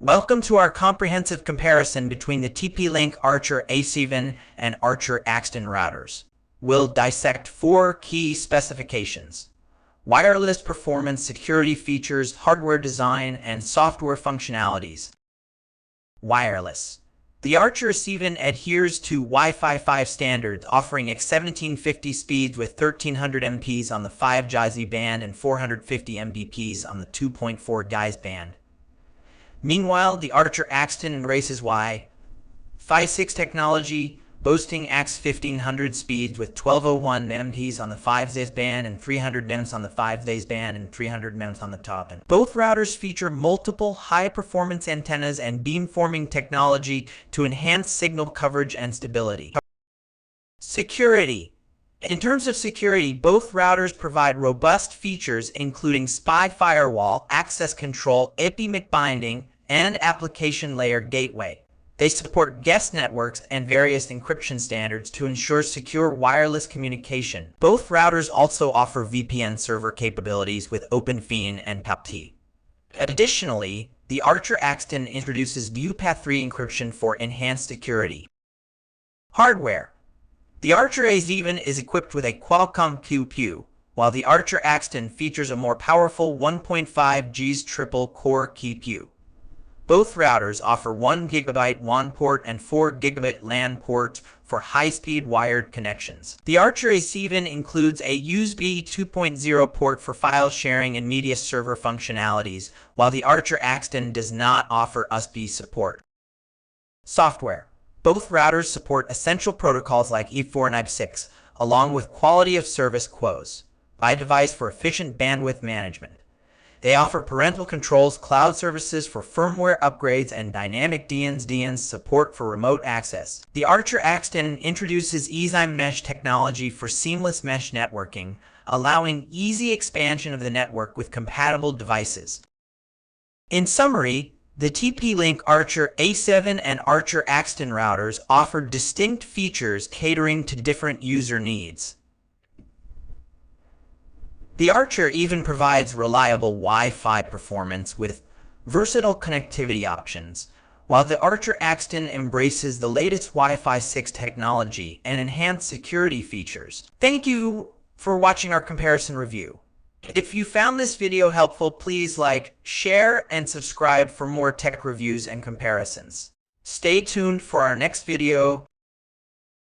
Welcome to our comprehensive comparison between the TP-Link Archer A7 and Archer AX10 routers. We'll dissect four key specifications: wireless performance, security features, hardware design, and software functionalities. Wireless. The Archer A7 adheres to Wi-Fi 5 standards, offering X1750 speeds with 1300 Mbps on the 5 GHz band and 450 Mbps on the 2.4 GHz band. Meanwhile, the Archer AX10 embraces Wi-Fi 6 technology, boasting AX1500 speeds with 1201 Mbps on the 5 GHz band and 300 Mbps on the 5 GHz band and 300 Mbps on the top end. Both routers feature multiple high-performance antennas and beamforming technology to enhance signal coverage and stability. Security. In terms of security, both routers provide robust features including SPI firewall, access control, IP binding, and application layer gateway. They support guest networks and various encryption standards to ensure secure wireless communication. Both routers also offer VPN server capabilities with OpenVPN and PAPT. Additionally, the Archer AX10 introduces UPath3 encryption for enhanced security. Hardware. The Archer A7 is equipped with a Qualcomm QPU, while the Archer AX10 features a more powerful 1.5 GHz triple-core QPU. Both routers offer 1 GB WAN port and 4 GB LAN ports for high-speed wired connections. The Archer A7 includes a USB 2.0 port for file sharing and media server functionalities, while the Archer AX10 does not offer USB support. Software. Both routers support essential protocols like E4 and IP6, along with quality of service QoS by device for efficient bandwidth management. They offer parental controls, cloud services for firmware upgrades, and dynamic DNS support for remote access. The Archer AX10 introduces eSIM mesh technology for seamless mesh networking, allowing easy expansion of the network with compatible devices. In summary, the TP-Link Archer A7 and Archer AX10 routers offer distinct features catering to different user needs. The Archer even provides reliable Wi-Fi performance with versatile connectivity options, while the Archer AX10 embraces the latest Wi-Fi 6 technology and enhanced security features. Thank you for watching our comparison review. If you found this video helpful, please like, share, and subscribe for more tech reviews and comparisons. Stay tuned for our next video.